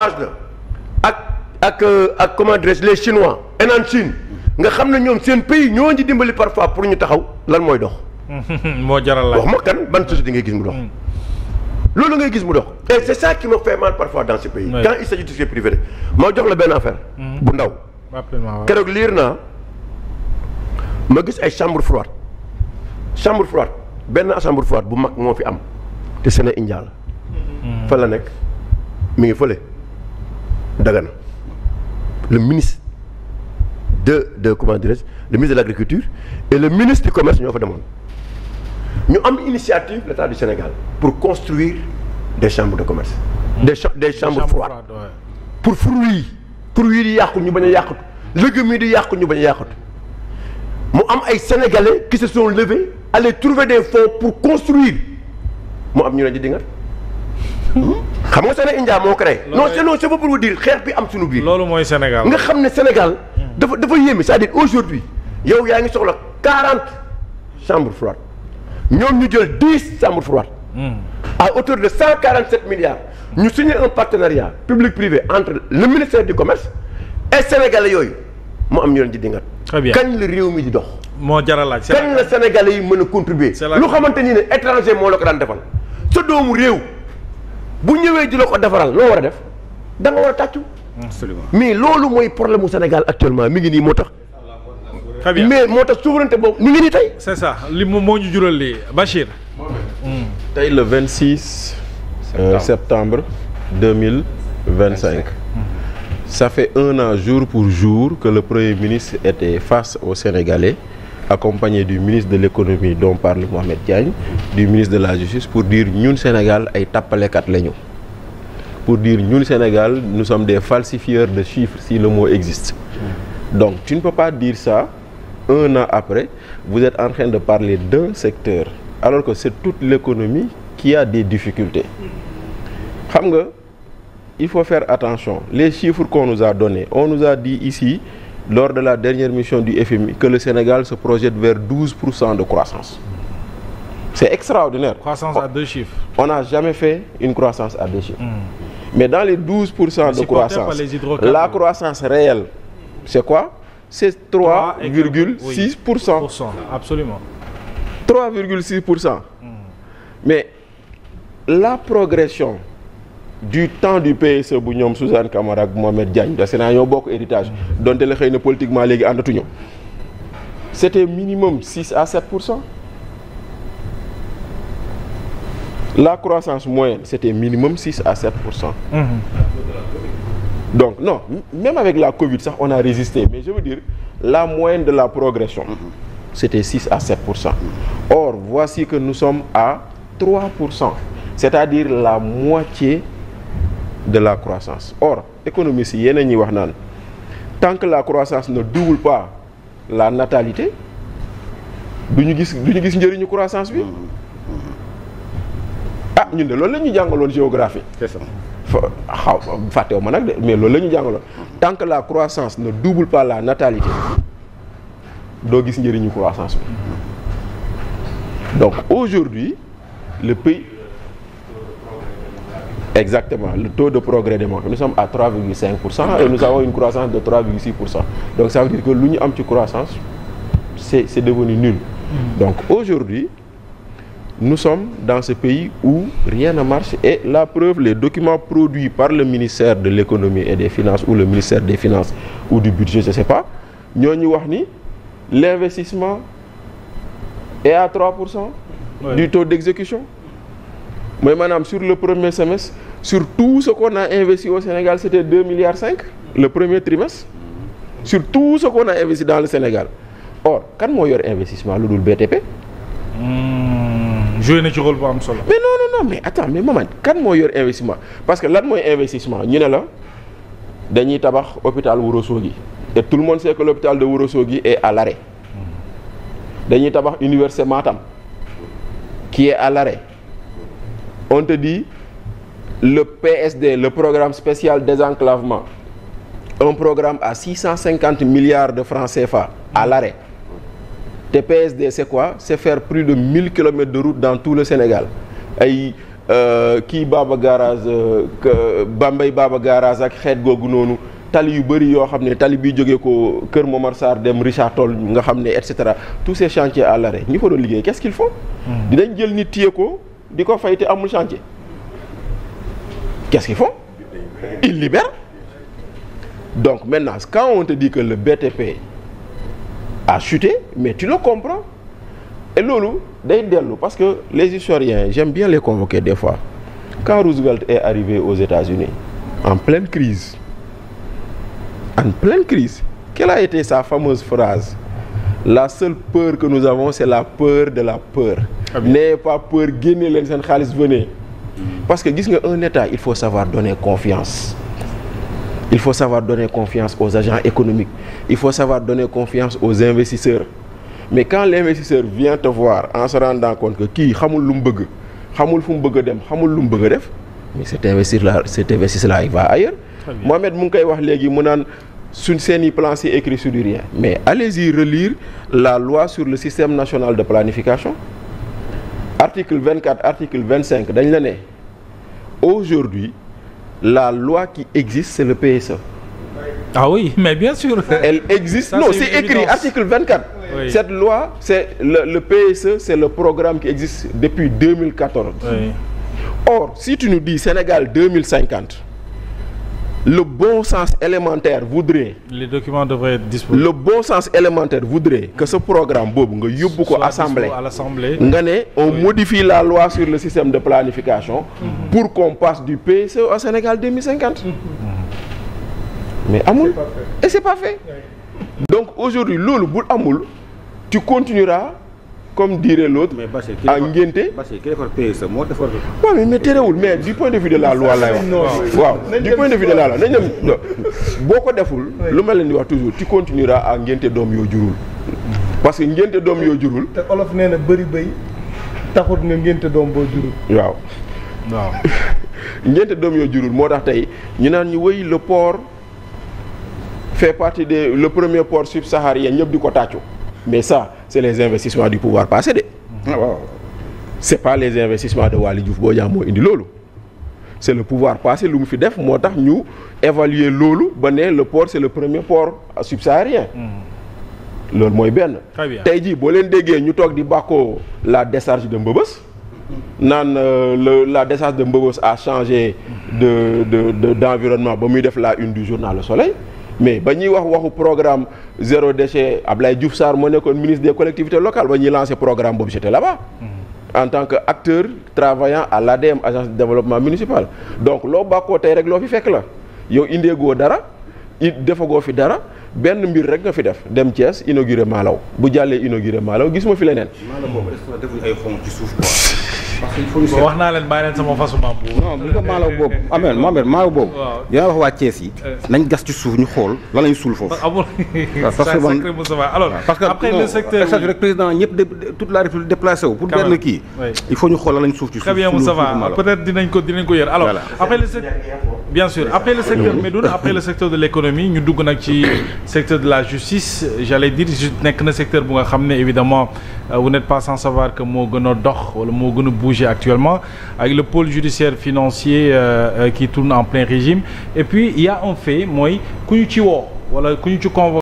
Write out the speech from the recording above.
ak comment dirais-je les Chinois Henan Chine nga xam ne ñoom seen pays ñoo di dimbali parfois pour ñu taxaw lan mooy dox. moo jaral la wax ma kan ban société ngay gis mu dox. loolu ngay gis mu dox. et c'est ça qui me fait mal parfois dans ce pays. quand il s'agit de société privée moo jox la benn affaire. bu ndaw. keroog liir naa ma gis ay chambre froide benn chambre froide bu mag moo fi am te Séné India la. fa la nekk mi ngi fële Dagana. le ministre de comment dirais-je le ministre de l'agriculture et le ministre du commerce ñoo fa demoon ñu am initiative l'État du Sénégal pour construire des chambres de commerce. des chambres froides pour fruits yi yàqu ñu bañ a yàqatu légumes yi di yàqu ñu bañ a yàqatu mu am ay sénégalais qui se sont levés aller trouver des fonds pour construire mu am ñu leen di dingat xam nga Séné India moo créé. non c'est pas pour vous dire xeex bi am suñu biir. loolu mooy Sénégal. nga xam ne Sénégal dafa yéeme c'est-à-dire aujourd'hui yow yaa ngi soxla 40 chambres froides ñoom ñu jël 10 chambres froides. à hauteur de 147 milliards. ñu signé un partenariat public-privé entre le ministère du commerce et sénégalais yooyu mu am ñu leen di dingat. très bien kañ la réew mi di dox. moo jaral laaj kañ la sénégalais yi mën a contribuer. lu xamante ni ne étranger moo la ko daan defal sa doomu réew. bu ñëwee di la ko defaral loo war a def da nga war a tàccu. absolument mais loolu mooy problème mu Sénégal actuellement mi ngi nii moo tax. très bien mais moo tax souveraineté boobu mi ngi nii tey. c'est ça li moo ñu jural lii Bachir. tey le 26 septembre 2025. Ça fait un an jour pour jour que le Premier ministre était face aux Sénégalais, accompagné du ministre de l'économie dont parle Mohamed Diagne, du ministre de la justice, pour dire ñun Sénégal ay tappalekat lañu. Pour dire ñun Sénégal nous sommes des falsifieurs de chiffres si le mot existe. Donc tu ne peux pas dire ça un an après, vous êtes en train de parler d'un secteur alors que c'est toute l'économie qui a des difficultés. Xam nga, il faut faire attention. Les chiffres qu'on nous a donnés, on nous a dit ici lors de la dernière mission du FMI que le Sénégal se projette vers 12% de croissance. C'est extraordinaire. Croissance à deux chiffres. On n'a jamais fait une croissance à deux chiffres. Mais dans les 12% de croissance, la croissance réelle, c'est quoi? C'est 3,6%. Absolument. 3,6%. Mais la progression du temps du PSE bu ñoom Suzanne Camara ak Mohamed Diagne da Sénat ñoo bokk héritage donte la xëy na politiquement léegi àndatuñu c'était minimum 6 à 7%. La croissance moyenne c'était minimum 6 à 7%. Donc non, même avec la Covid sax on a résisté, mais je veux dire la moyenne de la progression c'était 6 à 7%. Or voici que nous sommes à 3%, c'est-à-dire la moitié de la croissance. Or économistes yi yéen a ñuy wax naan tant que la croissance ne double pas la natalité du ñu gis njëriñu croissance bi. Ah ñun de loolu la ñu jàngaloon géographie. C'est ça. Fàttewu ma nag de mais loolu la ñu jàngaloon tant que la croissance ne double pas la natalité doo gis njëriñu croissance bi. Donc aujourd'hui le pays. Exactement, le taux de progrès démontre. Nous sommes à 3,5% et nous avons une croissance de 3,6%. Donc ça veut dire que lu ñu am ci croissance c'est devenu nul. Donc aujourd'hui nous sommes dans ce pays où rien ne marche et la preuve, les documents produits par le ministère de l'économie et des finances ou le ministère des finances ou du budget, je sais pas, ñoo ñu wax ni l'investissement est à 3% du taux d'exécution. mooy maanaam sur le premier semestre sur tout ce qu'on a investi au Sénégal c'était 2,5 milliards le premier trimestre sur tout ce qu'on a investi dans le Sénégal. Or kan moo yor investissement lu dul BTP. joué na ci rôle bu am solo. Mais non mais attends mais maman kan moo yor investissement parce que lan mooy investissement ñu ne la dañuy tabax hôpital Ourossogui et tout le monde sait que l'hôpital de Ourossogui est à l'arrêt. Dañuy tabax université Matam qui est à l'arrêt. On te dit le PSD, le programme spécial désenclavement, un programme à 650 milliards de francs CFA à l'arrêt. Te PSD c'est quoi? C'est faire plus de 1000 kilomètres de route dans tout le Sénégal. Ay kii Baba Garage Bambey Baba Garage ak xeet googu noonu tali yu bëri yoo xam ne tali bi jógee ko Kër Momar Sarr dem Richard Toll nga xam ne et cetera tous ces chantiers à l'arrêt ñi ko doon liggéey qu'est-ce qu'ils font dinañ jël nit téye ko di ko fay te amul chantier qu'est-ce qu'ils font ils libèrent. Donc maintenant quand on te dit que le BTP a chuté mais tu le comprends et loolu day dellu parce que les historiens j'aime bien les convoquer des fois quand Roosevelt est arrivé aux États-Unis en pleine crise quelle a été sa fameuse phrase? La seule peur que nous avons c'est la peur de la peur. N'ayez pas peur, génne leen seen xaalis, venez. Parce que gis nga un État il faut savoir donner confiance. Il faut savoir donner confiance aux agents économiques. Il faut savoir donner confiance aux investisseurs. Mais quand l'investisseur vient te voir en se rendant compte que kii xamul lu mu bëgg xamul fu mu bëgg a dem xamul lu mu bëgg a def mais cet investisseur-là il va ailleurs. Mohamed mu ngi koy wax léegi mu naan suñ seeni plan c'est écrit sur du rien mais allez-y relire la loi sur le système national de planification article 24 article 25 dañ la ne aujourd'hui la loi qui existe c'est le PSE. Ah oui mais bien sûr. Elle existe. Ça, non c'est écrit évidence. Article 24. Oui. Cette loi c'est le PSE c'est le programme qui existe depuis 2014. Oui. Or si tu nous dis Sénégal 2050 le bon sens élémentaire voudrait. Les documents devraient être disponibles. Le bon sens élémentaire voudrait que ce programme boobu nga yóbbu ko assemblée. À l'assemblée. Nga ne on modifie la loi sur le système de planification. Pour qu'on passe du PSE au Sénégal 2050. Mais amul et c'est pas fait. Donc aujourd'hui loolu bu amul tu continueras comme dirait l'autre à ngénte. waaw mais terewul mais du point de vue de la loi lay wax. waaw du point de vue de la loi nañ dem boo ko deful lu ma leen di wax toujours tu continueras à ngénte doom yoo jurul. parce que ngénte doom yoo jurul. te olof nee na bëri bëy taxut nga ngénte doom boo jurul. waaw ngénte doom yoo jurul moo tax tey ñu naan ñu wéy le port fait partie de le premier port subsaharien ñëpp di ko tàccu. Mais ça c'est les investissements du pouvoir passé de. waaw c'est pas les investissements de Waly Diouf Bodiang moo indi loolu. C'est le pouvoir passé lu mu fi def moo tax ñu évaluer loolu ba ne le port c'est le premier port subsaharien. loolu mooy benn. tey jii boo leen déggee ñu toog di bàkkoo la décharge de Mbeubeuss naan la décharge de Mbeubeuss a changé d'environnement ba muy def la une du journal Le Soleil. Mais ba ñuy waxu programme zéro déchet Ablaye Diouf Sarr moo nekkoon ministre des collectivités locales ba ñuy lancé programme boobu j'étais là-bas. En tant que acteur travaillant à l'ADM agence de développement municipal. Donc loo bàkkoo tey rek loo fi fekk la yow indeegoo dara defagoo fi dara benn mbir rek nga fi def dem Thiès inauguré Malaw bu jàllee inauguré Malaw gisuma fi leneen. Malaw boobu est-ce que defuñu ay xonk ci suuf quoi. parce que il faut wax naa leen bàyyi leen sama façon maam boobu. non bu ko Malaw boobu amee Mohamed Malaw boobu. waaw dinaa wax waa Thiès yi. nañ gas ci suuf ñu xool lan lañu suul foofu. amul parce que man alors parce que après le secteur rek président ñëpp toute la République déplacé wu. pour benn kii il faut ñu xool lan lañu suuf ci suuf. très bien Moussa peut-être dinañ ko yër alors après le secteur bien sûr après le secteur Médoune après le secteur de l'économie ñu dugg nag ci secteur de la justice j'allais dire nekk na secteur bu nga xam ne évidemment vous n'êtes pas sans savoir que moo gën a dox wala moo gën a bouger actuellement avec le pôle judiciaire financier qui tourne en plein régime et puis il y a un fait mooy ku ñu ci woo wala ku ñu ci convoqué